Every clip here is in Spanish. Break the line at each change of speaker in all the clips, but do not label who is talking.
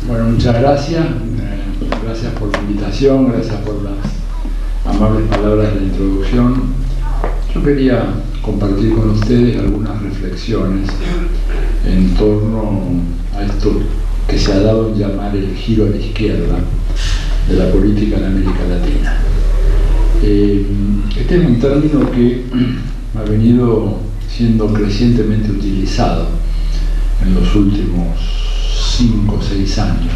Bueno, muchas gracias. Gracias por la invitación, gracias por las amables palabras de la introducción. Yo quería compartir con ustedes algunas reflexiones en torno a esto que se ha dado en llamar el giro a la izquierda de la política en América Latina. Este es un término que ha venido siendo crecientemente utilizado en los últimos 5 o 6 años,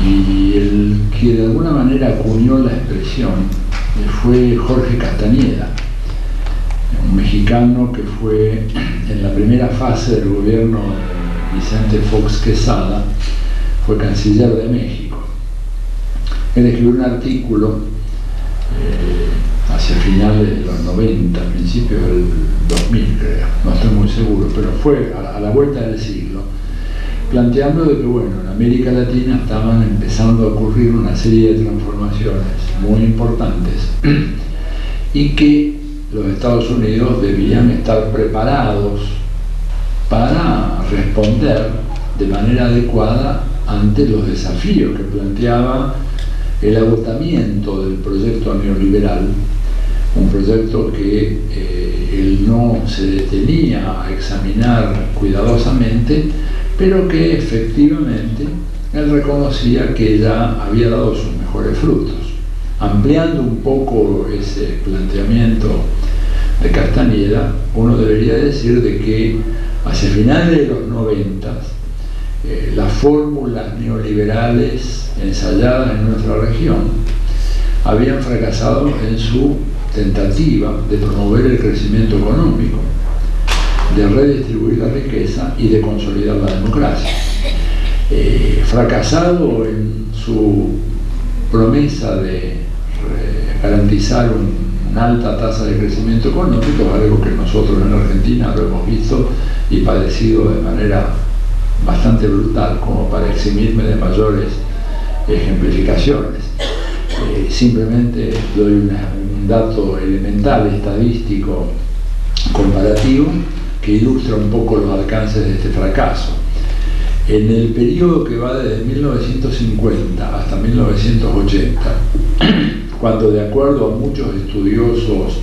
y el que de alguna manera acuñó la expresión fue Jorge Castañeda, un mexicano que fue en la primera fase del gobierno de Vicente Fox Quesada, fue canciller de México. Él escribió un artículo hacia finales de los 90, principios del 2000 creo, no estoy muy seguro, pero fue a la vuelta del siglo, planteando de que, bueno, en América Latina estaban empezando a ocurrir una serie de transformaciones muy importantes y que los Estados Unidos debían estar preparados para responder de manera adecuada ante los desafíos que planteaba el agotamiento del proyecto neoliberal, un proyecto que él no se detenía a examinar cuidadosamente, pero que efectivamente él reconocía que ya había dado sus mejores frutos. Ampliando un poco ese planteamiento de Castañeda, uno debería decir de que hacia finales de los 90 las fórmulas neoliberales ensayadas en nuestra región habían fracasado en su tentativa de promover el crecimiento económico, de redistribuir la riqueza y de consolidar la democracia. Fracasado en su promesa de garantizar una alta tasa de crecimiento económico, algo que nosotros en Argentina lo hemos visto y padecido de manera bastante brutal, como para eximirme de mayores ejemplificaciones. Simplemente doy un dato elemental, estadístico, comparativo, que ilustra un poco los alcances de este fracaso. En el periodo que va desde 1950 hasta 1980, cuando de acuerdo a muchos estudiosos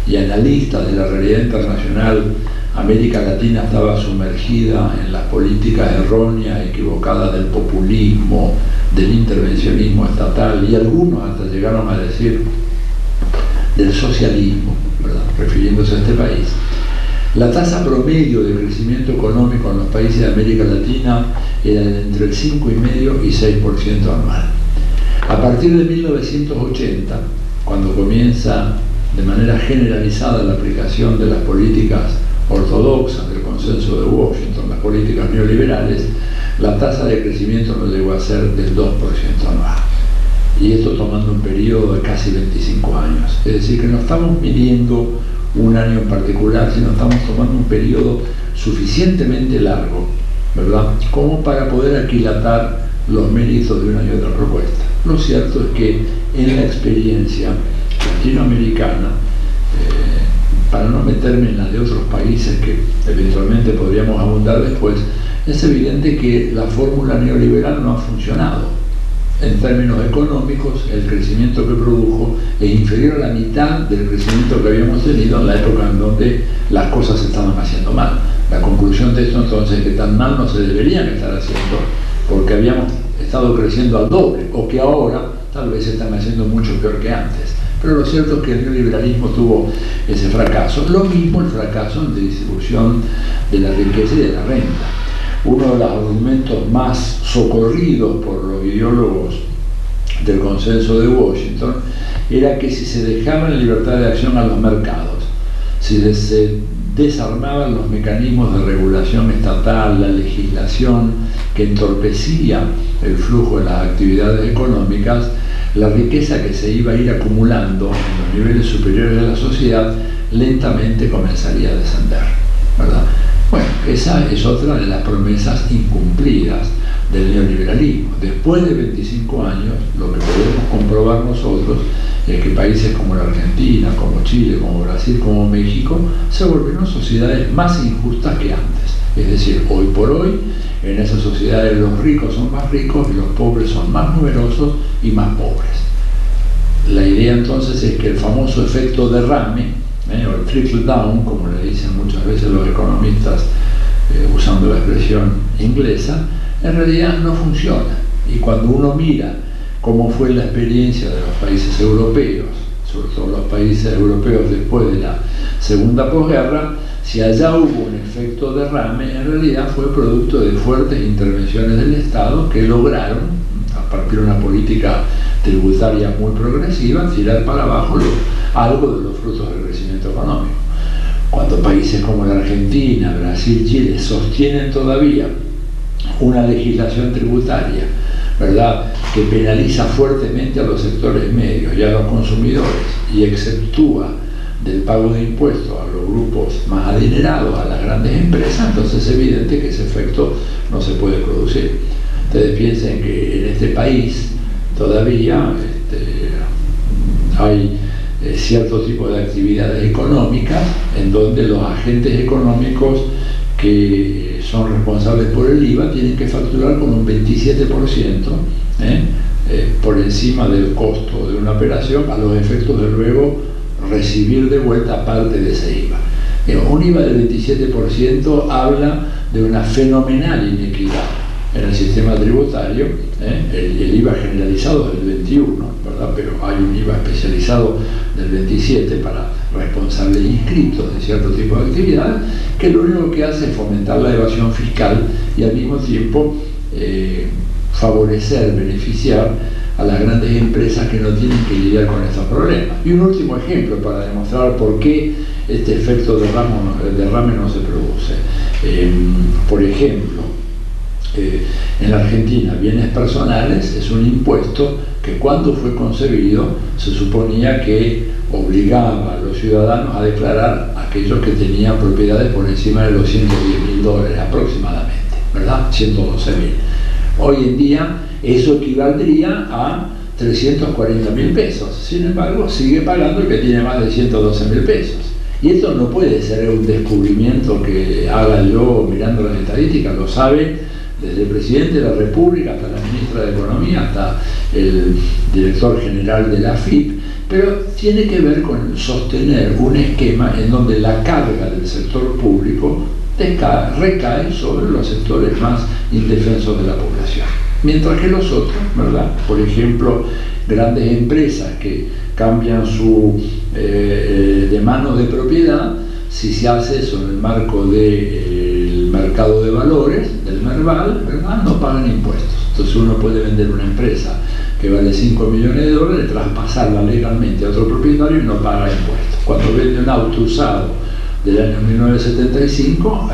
y analistas de la realidad internacional, América Latina estaba sumergida en las políticas erróneas, equivocadas del populismo, del intervencionismo estatal, y algunos hasta llegaron a decir del socialismo, ¿verdad?, refiriéndose a este país. La tasa promedio de crecimiento económico en los países de América Latina era de entre el 5,5% y 6% anual. A partir de 1980, cuando comienza de manera generalizada la aplicación de las políticas ortodoxas del consenso de Washington, las políticas neoliberales, la tasa de crecimiento no llegó a ser del 2% anual. Y esto tomando un periodo de casi 25 años. Es decir, que no estamos midiendo un año en particular, sino estamos tomando un periodo suficientemente largo, ¿verdad?, como para poder aquilatar los méritos de una y otra propuesta. Lo cierto es que en la experiencia latinoamericana, para no meterme en las de otros países que eventualmente podríamos abundar después, es evidente que la fórmula neoliberal no ha funcionado. En términos económicos, el crecimiento que produjo es inferior a la mitad del crecimiento que habíamos tenido en la época en donde las cosas se estaban haciendo mal. La conclusión de esto entonces es que tan mal no se deberían estar haciendo, porque habíamos estado creciendo al doble, o que ahora tal vez se están haciendo mucho peor que antes. Pero lo cierto es que el neoliberalismo tuvo ese fracaso. Lo mismo el fracaso en distribución de la riqueza y de la renta. Uno de los argumentos más socorridos por los ideólogos del consenso de Washington era que si se dejaba en libertad de acción a los mercados, si se desarmaban los mecanismos de regulación estatal, la legislación que entorpecía el flujo de las actividades económicas, la riqueza que se iba a ir acumulando en los niveles superiores de la sociedad lentamente comenzaría a descender, ¿verdad? Bueno, esa es otra de las promesas incumplidas del neoliberalismo. Después de 25 años, lo que podemos comprobar nosotros es que países como la Argentina, como Chile, como Brasil, como México, se volvieron sociedades más injustas que antes. Es decir, hoy por hoy, en esas sociedades los ricos son más ricos y los pobres son más numerosos y más pobres. La idea entonces es que el famoso efecto derrame, o el trickle down, como le dicen muchas veces los economistas usando la expresión inglesa, en realidad no funciona. Y cuando uno mira cómo fue la experiencia de los países europeos, sobre todo los países europeos después de la segunda posguerra, si allá hubo un efecto derrame, en realidad fue producto de fuertes intervenciones del Estado que lograron, a partir de una política tributaria muy progresiva, tirar para abajo algo de los frutos del crecimiento económico. Cuando países como la Argentina, Brasil, Chile sostienen todavía una legislación tributaria, ¿verdad?, que penaliza fuertemente a los sectores medios y a los consumidores y exceptúa del pago de impuestos a los grupos más adinerados, a las grandes empresas, entonces es evidente que ese efecto no se puede producir. Ustedes piensen que en este país todavía hay cierto tipo de actividades económicas en donde los agentes económicos que son responsables por el IVA tienen que facturar con un 27% por encima del costo de una operación, a los efectos de luego recibir de vuelta parte de ese IVA. Un IVA del 27% habla de una fenomenal inequidad en el sistema tributario. El IVA generalizado es del 21, ¿verdad?, pero hay un IVA especializado del 27 para responsables inscritos de cierto tipo de actividad, que lo único que hace es fomentar la evasión fiscal y al mismo tiempo favorecer, beneficiar a las grandes empresas que no tienen que lidiar con estos problemas. Y un último ejemplo para demostrar por qué este efecto derrame no se produce. Por ejemplo, en la Argentina, bienes personales es un impuesto que cuando fue concebido se suponía que obligaba a los ciudadanos a declarar aquellos que tenían propiedades por encima de los $110.000 aproximadamente, ¿verdad? 112.000. Hoy en día eso equivaldría a 340.000 pesos. Sin embargo, sigue pagando el que tiene más de 112.000 pesos. Y esto no puede ser un descubrimiento que haga yo mirando las estadísticas, lo sabe desde el presidente de la República hasta la ministra de Economía, hasta el director general de la AFIP, pero tiene que ver con sostener un esquema en donde la carga del sector público recae sobre los sectores más indefensos de la población. Mientras que los otros, ¿verdad?, por ejemplo, grandes empresas que cambian su de mano de propiedad, si se hace eso en el marco del mercado de valores, del Merval, ¿verdad?, no pagan impuestos. Entonces uno puede vender una empresa que vale $5 millones, traspasarla legalmente a otro propietario y no paga impuestos. Cuando vende un auto usado del año 1975,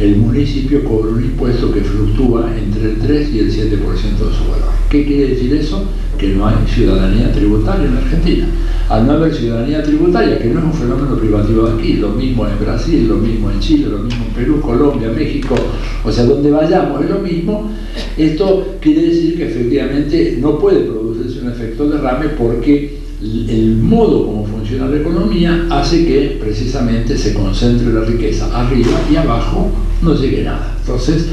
el municipio cobra un impuesto que fluctúa entre el 3 y el 7% de su valor. ¿Qué quiere decir eso? Que no hay ciudadanía tributaria en Argentina. Al no haber ciudadanía tributaria, que no es un fenómeno privativo de aquí, lo mismo en Brasil, lo mismo en Chile, lo mismo en Perú, Colombia, México, o sea, donde vayamos es lo mismo, esto quiere decir que efectivamente no puede producirse un efecto derrame porque el modo como funciona la economía hace que precisamente se concentre la riqueza arriba y abajo no llegue nada. Entonces,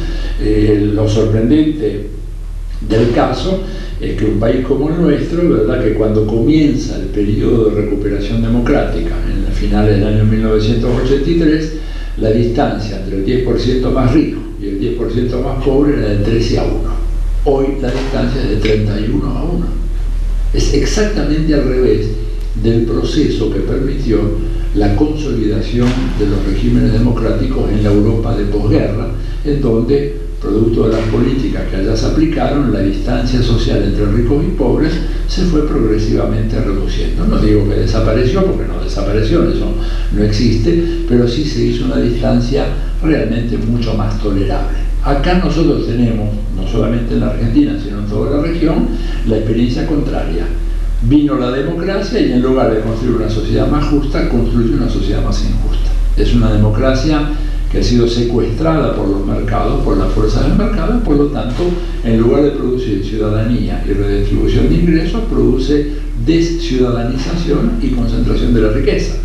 lo sorprendente del caso es que un país como el nuestro, ¿verdad?, que cuando comienza el periodo de recuperación democrática, en las finales del año 1983, la distancia entre el 10% más rico y el 10% más pobre era de 13 a 1. Hoy la distancia es de 31 a 1. Es exactamente al revés del proceso que permitió la consolidación de los regímenes democráticos en la Europa de posguerra, en donde, producto de las políticas que allá se aplicaron, la distancia social entre ricos y pobres se fue progresivamente reduciendo. No digo que desapareció, porque no desapareció, eso no existe, pero sí se hizo una distancia realmente mucho más tolerable. Acá nosotros tenemos, no solamente en la Argentina, sino en toda la región, la experiencia contraria. Vino la democracia y en lugar de construir una sociedad más justa, construye una sociedad más injusta. Es una democracia que ha sido secuestrada por los mercados, por la fuerza del mercado, y por lo tanto, en lugar de producir ciudadanía y redistribución de ingresos, produce desciudadanización y concentración de la riqueza.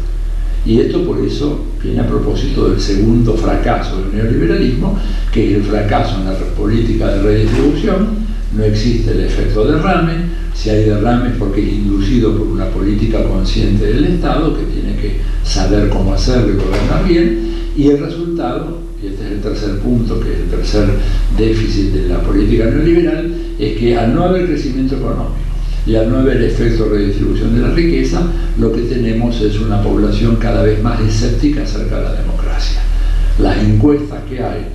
Y esto por eso viene a propósito del segundo fracaso del neoliberalismo, que es el fracaso en la política de redistribución. No existe el efecto derrame. Si hay derrame es porque es inducido por una política consciente del Estado, que tiene que saber cómo hacerlo y gobernar bien, y el resultado, y este es el tercer punto, que es el tercer déficit de la política neoliberal, es que al no haber crecimiento económico y al no haber efecto de redistribución de la riqueza, lo que tenemos es una población cada vez más escéptica acerca de la democracia. Las encuestas que hay,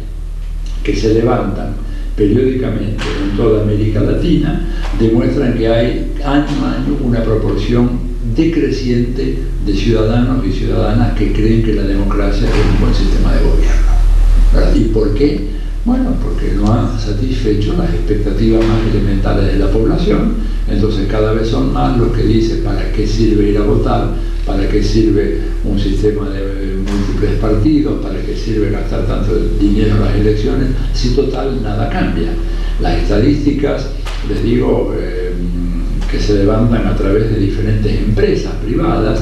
que se levantan periódicamente en toda América Latina, demuestran que hay año a año una proporción decreciente de ciudadanos y ciudadanas que creen que la democracia es un buen sistema de gobierno, ¿verdad? ¿Y por qué? Bueno, porque no han satisfecho las expectativas más elementales de la población. Entonces cada vez son más los que dicen para qué sirve ir a votar, para qué sirve un sistema de múltiples partidos, para qué sirve gastar tanto dinero en las elecciones, si total nada cambia. Las estadísticas, les digo, que se levantan a través de diferentes empresas privadas,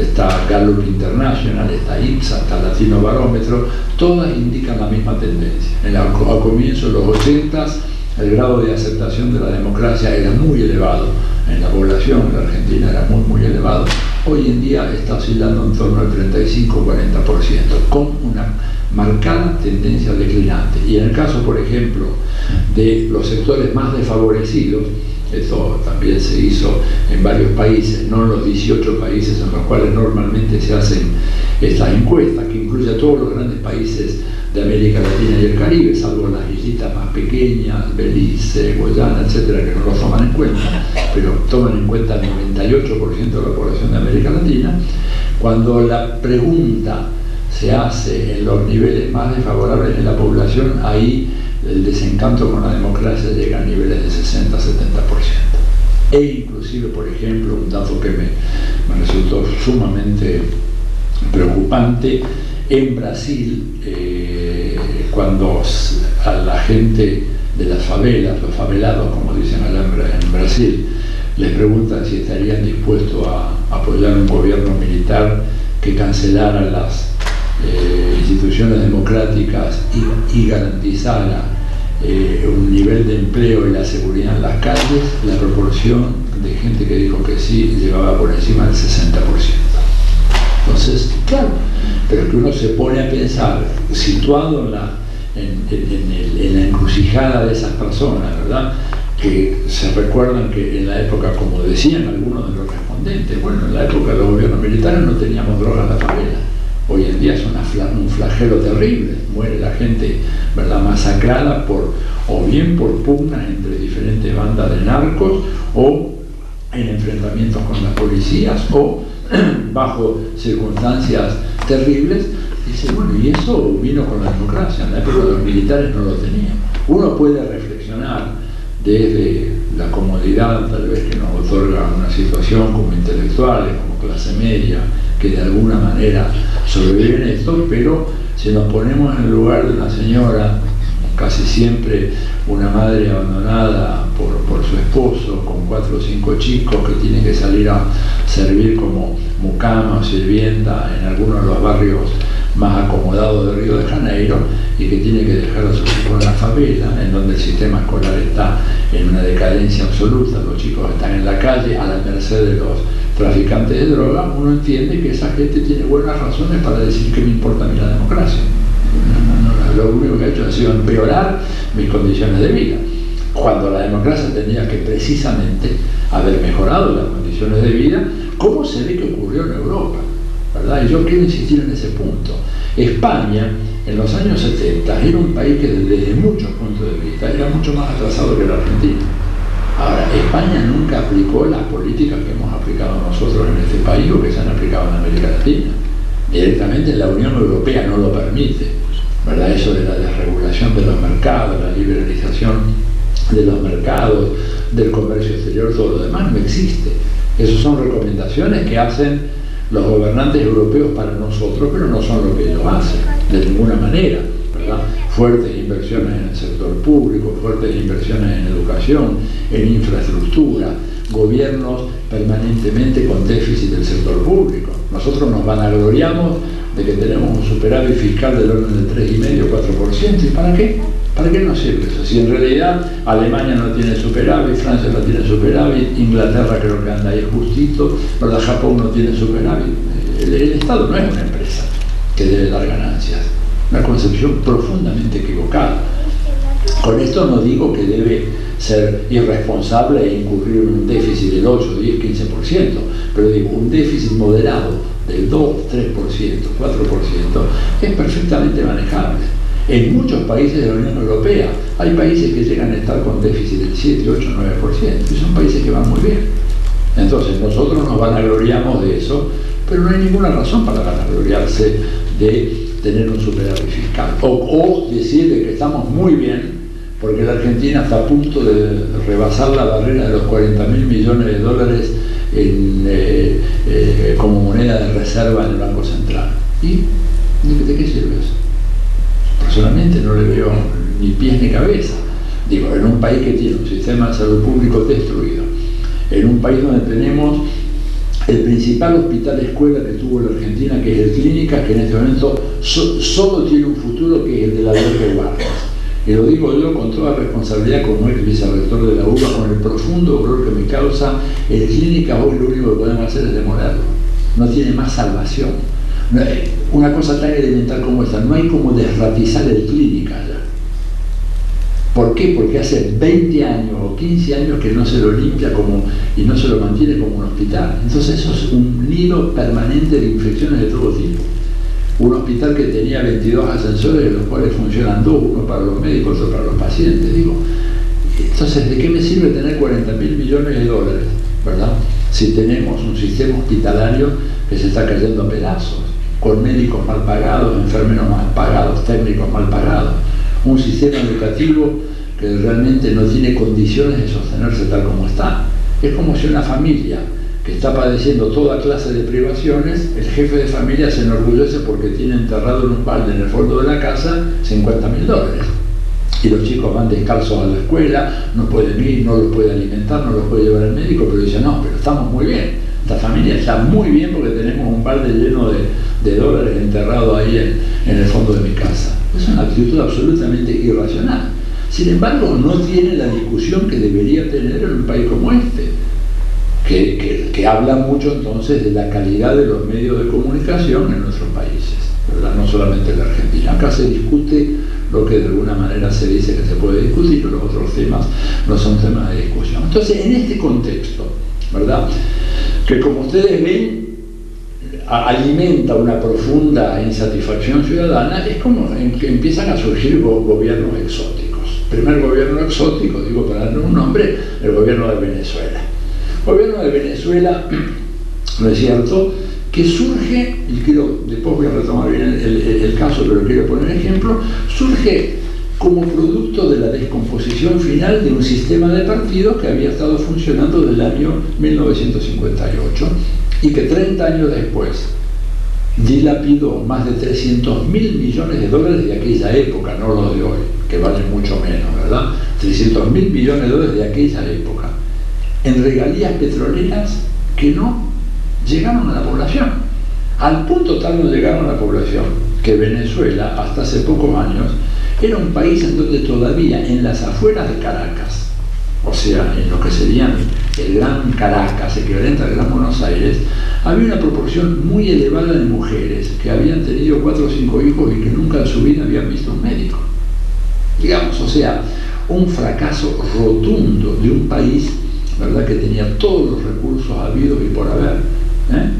está Gallup International, está IPSA, está Latino Barómetro, todas indican la misma tendencia. A comienzos de los 80s, el grado de aceptación de la democracia era muy elevado en la población, en la Argentina era muy elevado. Hoy en día está oscilando en torno al 35-40%, con una marcada tendencia declinante. Y en el caso, por ejemplo, de los sectores más desfavorecidos, esto también se hizo en varios países, no en los 18 países en los cuales normalmente se hacen estas encuestas, que incluye a todos los grandes países de América Latina y el Caribe, salvo las islitas más pequeñas, Belice, Guyana, etcétera, que no los toman en cuenta, pero toman en cuenta el 98% de la población de América Latina. Cuando la pregunta se hace en los niveles más desfavorables de la población, ahí el desencanto con la democracia llega a niveles de 60-70%. E inclusive, por ejemplo, un dato que me resultó sumamente preocupante, en Brasil, cuando a la gente de las favelas, los favelados, como dicen en Brasil, les preguntan si estarían dispuestos a apoyar un gobierno militar que cancelara las instituciones democráticas y garantizara un nivel de empleo y la seguridad en las calles, la proporción de gente que dijo que sí llegaba por encima del 60%. Entonces, claro, pero es que uno se pone a pensar, situado en la encrucijada de esas personas, ¿verdad?, que se recuerdan que en la época, como decían algunos de los respondentes, bueno, en la época de los gobiernos militares no teníamos drogas en la favela. Hoy en día es un flagelo terrible, muere la gente, ¿verdad?, masacrada o bien por pugnas entre diferentes bandas de narcos, o en enfrentamientos con las policías, o bajo circunstancias terribles. Dice, bueno, y eso vino con la democracia, en la época de los militares no lo teníamos. Uno puede reflexionar desde la comodidad tal vez que nos otorga una situación como intelectuales, como clase media, que de alguna manera sobreviven esto, pero si nos ponemos en el lugar de una señora, casi siempre una madre abandonada por su esposo, con 4 o 5 chicos, que tiene que salir a servir como mucama o sirvienta en algunos de los barrios más acomodados de Río de Janeiro, y que tiene que dejar a sus hijos en la favela, en donde el sistema escolar está en una decadencia absoluta, los chicos están en la calle a la merced de los traficantes de droga. Uno entiende que esa gente tiene buenas razones para decir que me importa a mí la democracia. Lo único que ha hecho ha sido empeorar mis condiciones de vida, cuando la democracia tenía que precisamente haber mejorado las condiciones de vida, como se ve que ocurrió en Europa, ¿verdad? Y yo quiero insistir en ese punto. España, en los años 70, era un país que desde muchos puntos de vista era mucho más atrasado que la Argentina. Ahora, España nunca aplicó las políticas que hemos aplicado nosotros en este país o que se han aplicado en América Latina. Directamente la Unión Europea no lo permite, ¿verdad? Eso de la desregulación de los mercados, la liberalización de los mercados, del comercio exterior, todo lo demás no existe. Esas son recomendaciones que hacen los gobernantes europeos para nosotros, pero no son lo que ellos hacen, de ninguna manera, ¿verdad? Fuertes inversiones en el sector público, fuertes inversiones en educación, en infraestructura, gobiernos permanentemente con déficit del sector público. Nosotros nos vanagloriamos de que tenemos un superávit fiscal del orden del 3,5, 4%. ¿Y para qué? ¿Para qué nos sirve eso? Si en realidad Alemania no tiene superávit, Francia no tiene superávit, Inglaterra creo que anda ahí justito, ¿verdad? Japón no tiene superávit. El Estado no es una empresa que debe dar ganancias. Una concepción profundamente equivocada. Con esto no digo que debe ser irresponsable e incurrir en un déficit del 8, 10, 15%, pero digo, un déficit moderado del 2, 3%, 4% es perfectamente manejable. En muchos países de la Unión Europea hay países que llegan a estar con déficit del 7, 8, 9%, y son países que van muy bien. Entonces nosotros nos vanagloriamos de eso, pero no hay ninguna razón para vanagloriarse de tener un superávit fiscal. O decir de que estamos muy bien, porque la Argentina está a punto de rebasar la barrera de los 40.000 millones de dólares como moneda de reserva en el Banco Central. ¿Y de qué sirve eso? Personalmente no le veo ni pies ni cabeza. Digo, en un país que tiene un sistema de salud público destruido, en un país donde tenemos el principal hospital escuela que tuvo la Argentina, que es el Clínicas, que en este momento solo tiene un futuro, que es el de la Alberto Guardas. Y lo digo yo con toda responsabilidad como ex vicerrector de la UBA, con el profundo dolor que me causa. El Clínicas hoy lo único que podemos hacer es demorarlo. No tiene más salvación. Una cosa tan elemental como esta, no hay como desratizar el Clínicas ya. ¿Por qué? Porque hace 20 años o 15 años que no se lo limpia y no se lo mantiene como un hospital. Entonces eso es un nido permanente de infecciones de todo tipo. Un hospital que tenía 22 ascensores, de los cuales funcionan 2, uno para los médicos, otro para los pacientes. Digo, entonces, ¿de qué me sirve tener 40.000 millones de dólares, verdad? Si tenemos un sistema hospitalario que se está cayendo a pedazos, con médicos mal pagados, enfermeros mal pagados, técnicos mal pagados, un sistema educativo que realmente no tiene condiciones de sostenerse tal como está. Es como si una familia que está padeciendo toda clase de privaciones, el jefe de familia se enorgullece porque tiene enterrado en un balde en el fondo de la casa $50.000. Y los chicos van descalzos a la escuela, no pueden ir, no los puede alimentar, no los puede llevar al médico, pero dicen, no, pero estamos muy bien. Esta familia está muy bien porque tenemos un balde lleno de dólares enterrado ahí en el fondo de mi casa. Es una actitud absolutamente irracional. Sin embargo, no tiene la discusión que debería tener en un país como este, que habla mucho entonces de la calidad de los medios de comunicación en nuestros países, ¿verdad? No solamente en la Argentina. Acá se discute lo que de alguna manera se dice que se puede discutir, pero los otros temas no son temas de discusión. Entonces, en este contexto, ¿verdad?, que como ustedes ven, alimenta una profunda insatisfacción ciudadana, es como que empiezan a surgir gobiernos exóticos. Primer gobierno exótico, digo para darle un nombre, el gobierno de Venezuela. El gobierno de Venezuela, ¿no es cierto?, que surge, y quiero, después voy a retomar bien el caso, pero quiero poner ejemplo, surge como producto de la descomposición final de un sistema de partidos que había estado funcionando desde el año 1958 y que 30 años después dilapidó más de 300.000 millones de dólares de aquella época, no los de hoy, que valen mucho menos, ¿verdad? 300.000 millones de dólares de aquella época, en regalías petroleras que no llegaron a la población. Al punto tal no llegaron a la población que Venezuela, hasta hace pocos años, era un país en donde todavía en las afueras de Caracas, o sea, en lo que serían el Gran Caracas, equivalente al Gran Buenos Aires, había una proporción muy elevada de mujeres que habían tenido 4 o 5 hijos y que nunca en su vida habían visto un médico. Digamos, o sea, un fracaso rotundo de un país, ¿verdad?, que tenía todos los recursos habidos y por haber,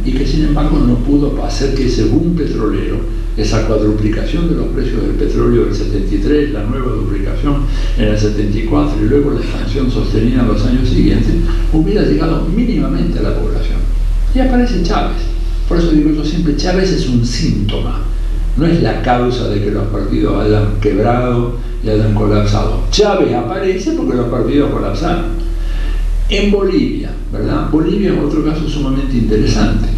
y que sin embargo no pudo hacer que ese boom petrolero, esa cuadruplicación de los precios del petróleo del 73, la nueva duplicación en el 74 y luego la expansión sostenida en los años siguientes, hubiera llegado mínimamente a la población. Y aparece Chávez. Por eso digo yo siempre, Chávez es un síntoma, no es la causa de que los partidos hayan quebrado y hayan colapsado. Chávez aparece porque los partidos colapsaron. En Bolivia, ¿verdad? Bolivia es otro caso sumamente interesante.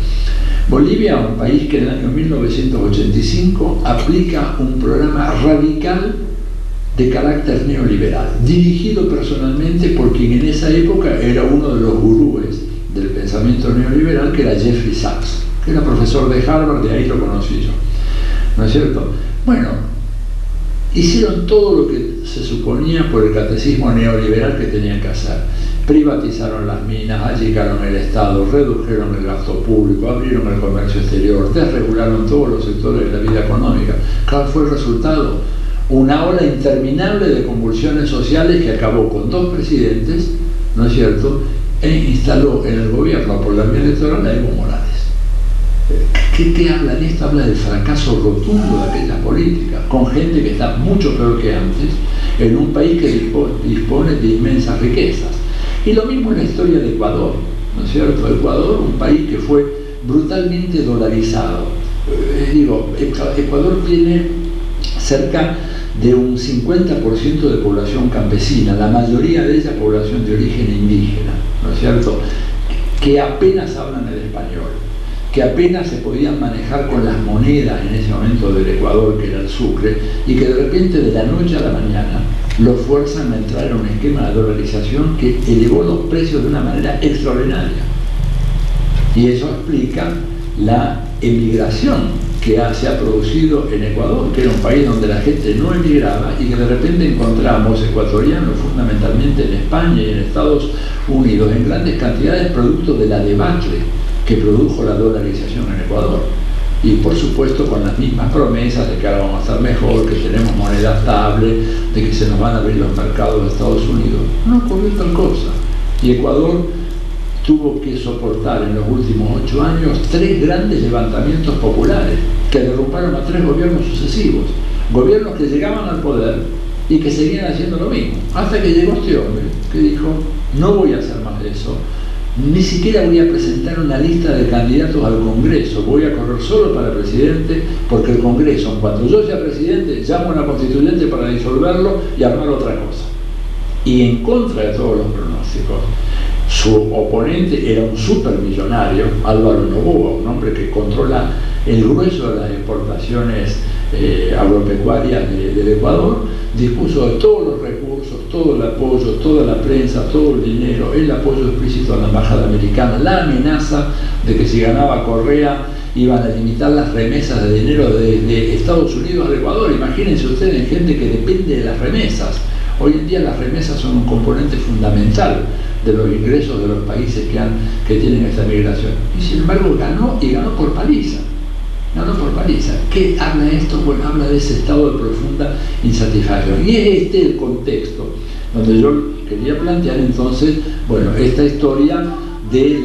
Bolivia, un país que en el año 1985 aplica un programa radical de carácter neoliberal, dirigido personalmente por quien en esa época era uno de los gurúes del pensamiento neoliberal, que era Jeffrey Sachs, que era profesor de Harvard, de ahí lo conocí yo, ¿no es cierto? Bueno, hicieron todo lo que se suponía por el catecismo neoliberal que tenían que hacer. Privatizaron las minas, achicaron el Estado, redujeron el gasto público, abrieron el comercio exterior, desregularon todos los sectores de la vida económica. ¿Cuál fue el resultado? Una ola interminable de convulsiones sociales que acabó con 2 presidentes, ¿no es cierto?, e instaló en el gobierno por la vía electoral a Evo Morales. ¿Qué habla de esto? Habla del fracaso rotundo de aquellas políticas, con gente que está mucho peor que antes, en un país que dispone de inmensas riquezas. Y lo mismo en la historia de Ecuador, ¿no es cierto? Ecuador, un país que fue brutalmente dolarizado. Ecuador tiene cerca de un 50% de población campesina, la mayoría de ella población de origen indígena, ¿no es cierto?, que apenas hablan el español, que apenas se podían manejar con las monedas en ese momento del Ecuador, que era el sucre, y que de repente de la noche a la mañana los fuerzan a entrar en un esquema de dolarización que elevó los precios de una manera extraordinaria. Y eso explica la emigración que se ha producido en Ecuador, que era un país donde la gente no emigraba y que de repente encontramos ecuatorianos fundamentalmente en España y en Estados Unidos en grandes cantidades, producto de la debacle que produjo la dolarización en Ecuador. Y por supuesto con las mismas promesas de que ahora vamos a estar mejor, que tenemos moneda estable, de que se nos van a abrir los mercados de Estados Unidos. No ocurrió tal cosa. Y Ecuador tuvo que soportar en los últimos 8 años 3 grandes levantamientos populares que derrumbaron a 3 gobiernos sucesivos. Gobiernos que llegaban al poder y que seguían haciendo lo mismo. Hasta que llegó este hombre que dijo, no voy a hacer más de eso. Ni siquiera voy a presentar una lista de candidatos al Congreso, voy a correr solo para presidente, porque el Congreso, en cuanto yo sea presidente, llamo a una constituyente para disolverlo y armar otra cosa. Y en contra de todos los pronósticos, su oponente era un supermillonario, Álvaro Noboa, un hombre que controla el grueso de las exportaciones agropecuarias del Ecuador, dispuso de todos los recursos, todo el apoyo, toda la prensa, todo el dinero, el apoyo explícito a la embajada americana, la amenaza de que si ganaba Correa iban a limitar las remesas de dinero de Estados Unidos al Ecuador. Imagínense ustedes, gente que depende de las remesas. Hoy en día las remesas son un componente fundamental de los ingresos de los países que tienen esta migración. Y sin embargo ganó, y ganó por paliza. Ganó por paliza. ¿Qué habla esto? Bueno, habla de ese estado de profunda insatisfacción. Y es este el contexto donde yo quería plantear entonces, bueno, esta historia de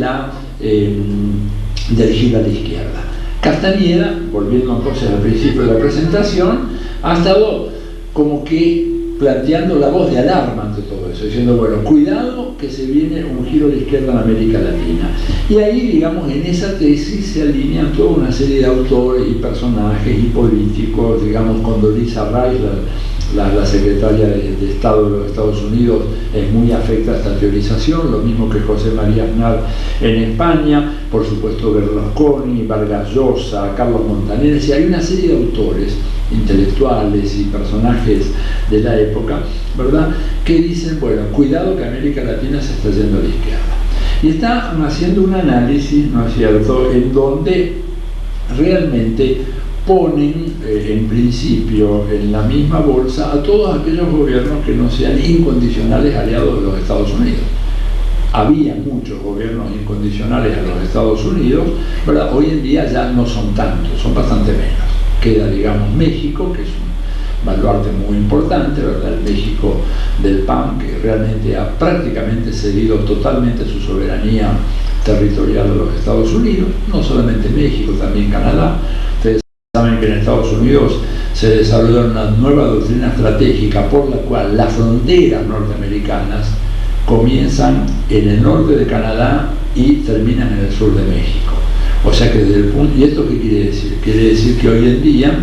del giro a la izquierda. Castañeda, volviendo entonces al principio de la presentación, ha estado como que planteando la voz de alarma ante todo eso, diciendo, bueno, cuidado que se viene un giro a la izquierda en América Latina. Y ahí, digamos, en esa tesis se alinean toda una serie de autores y personajes y políticos, digamos, Condoleezza Rice, la secretaria de Estado de los Estados Unidos, es muy afecta a esta teorización, lo mismo que José María Aznar en España, por supuesto Berlusconi, Vargas Llosa, Carlos Montaner, y hay una serie de autores intelectuales y personajes de la época, ¿verdad?, que dicen, bueno, cuidado que América Latina se está yendo a la izquierda. Y están haciendo un análisis, ¿no es cierto?, en donde realmente ponen en principio en la misma bolsa a todos aquellos gobiernos que no sean incondicionales aliados de los Estados Unidos. Había muchos gobiernos incondicionales a los Estados Unidos, ¿verdad? Hoy en día ya no son tantos, son bastante menos. Queda, digamos, México, que es un baluarte muy importante, ¿verdad? El México del PAN, que realmente ha prácticamente cedido totalmente su soberanía territorial a los Estados Unidos, no solamente México, también Canadá. Ustedes saben que en Estados Unidos se desarrolló una nueva doctrina estratégica por la cual las fronteras norteamericanas comienzan en el norte de Canadá y terminan en el sur de México. O sea que desde el punto, ¿y esto qué quiere decir? Quiere decir que hoy en día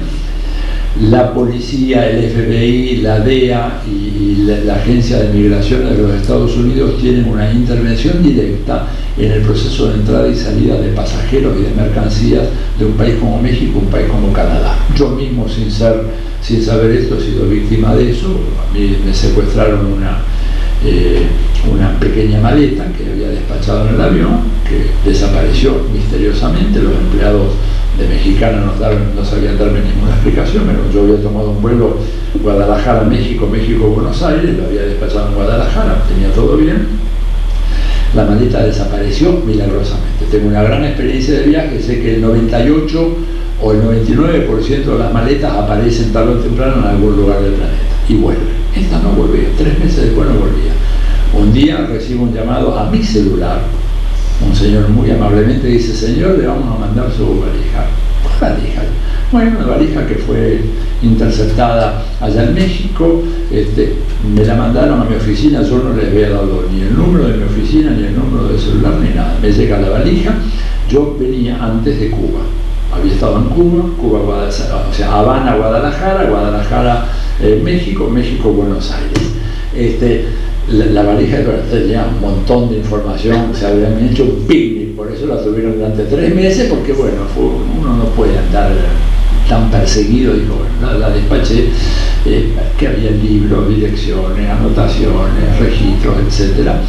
la policía, el FBI, la DEA y la Agencia de Migración de los Estados Unidos tienen una intervención directa en el proceso de entrada y salida de pasajeros y de mercancías de un país como México, un país como Canadá. Yo mismo, sin saber esto, he sido víctima de eso. A mí me secuestraron una pequeña maleta que había despachado en el avión, que desapareció misteriosamente. Los empleados de Mexicana no sabían darme ninguna explicación, pero yo había tomado un vuelo Guadalajara, México, Buenos Aires, lo había despachado en Guadalajara, tenía todo bien. La maleta desapareció milagrosamente. Tengo una gran experiencia de viaje, sé que el 98 o el 99% de las maletas aparecen tarde o temprano en algún lugar del planeta y vuelven. Esta no volvía, 3 meses después no volvía. Un día recibo un llamado a mi celular. Un señor muy amablemente dice: señor, le vamos a mandar su valija. ¿Cuál valija? Bueno, una valija que fue interceptada allá en México. Me la mandaron a mi oficina. Yo no les había dado ni el número de mi oficina, ni el número de celular, ni nada. Me llega la valija. Yo venía antes de Cuba. Había estado en Cuba, o sea, Habana, Guadalajara, México, Buenos Aires. La valija tenía un montón de información, se habían hecho un picnic, por eso la tuvieron durante 3 meses, porque bueno, uno no puede andar tan perseguido. Digo, bueno, la despaché, que había libros, direcciones, anotaciones, registros, etcétera.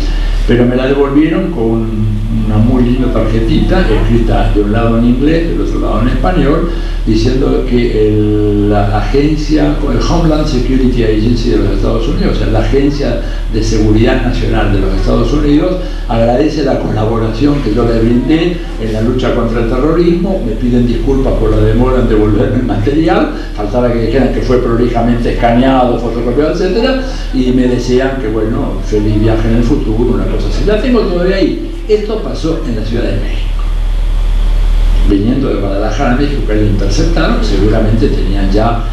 Pero me la devolvieron con una muy linda tarjetita escrita de un lado en inglés, del otro lado en español, diciendo que la agencia, el Homeland Security Agency de los Estados Unidos, o sea, la Agencia de Seguridad Nacional de los Estados Unidos, agradece la colaboración que yo le brindé en la lucha contra el terrorismo. Me piden disculpas por la demora en devolverme el material, faltaba que dijeran que fue prolijamente escaneado, fotocopiado, etcétera, y me desean que, bueno, feliz viaje en el futuro, una cosa así. La tengo todavía ahí. Esto pasó en la Ciudad de México. Viniendo de Guadalajara a México, que lo interceptaron, seguramente tenían ya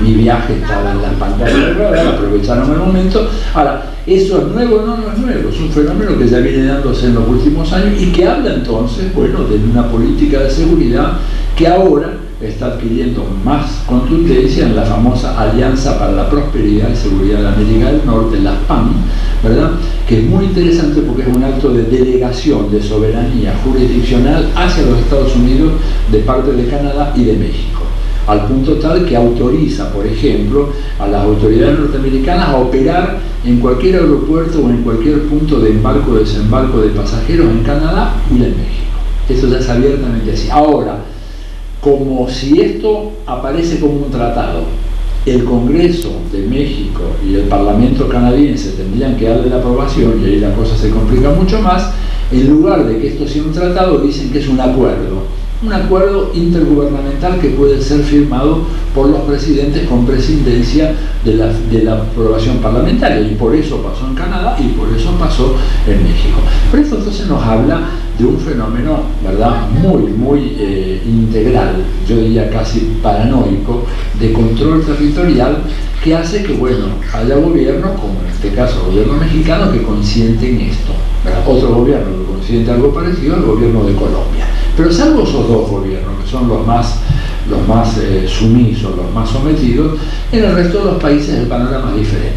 mi viaje estaba en las pantallas de radar, aprovecharon el momento. Ahora, ¿eso es nuevo? No es nuevo, es un fenómeno que ya viene dándose en los últimos años y que habla entonces, bueno, de una política de seguridad que ahora está adquiriendo más contundencia en la famosa Alianza para la Prosperidad y Seguridad de América del Norte, la PAN, ¿verdad? Que es muy interesante porque es un acto de delegación de soberanía jurisdiccional hacia los Estados Unidos de parte de Canadá y de México, al punto tal que autoriza, por ejemplo, a las autoridades norteamericanas a operar en cualquier aeropuerto o en cualquier punto de embarco o desembarco de pasajeros en Canadá y en México. Eso ya es abiertamente así. Ahora, como si esto aparece como un tratado, el Congreso de México y el Parlamento canadiense tendrían que darle la aprobación, y ahí la cosa se complica mucho más. En lugar de que esto sea un tratado, dicen que es un acuerdo intergubernamental que puede ser firmado por los presidentes con prescindencia de la aprobación parlamentaria, y por eso pasó en Canadá y por eso pasó en México. Pero esto entonces nos habla de un fenómeno, ¿verdad?, muy integral, yo diría casi paranoico, de control territorial, que hace que, bueno, haya gobiernos, como en este caso el gobierno mexicano, que consienten esto, ¿verdad? Otro gobierno que consiente algo parecido, el gobierno de Colombia. Pero salvo esos dos gobiernos, que son los más sumisos, los más sometidos, en el resto de los países el panorama es diferente.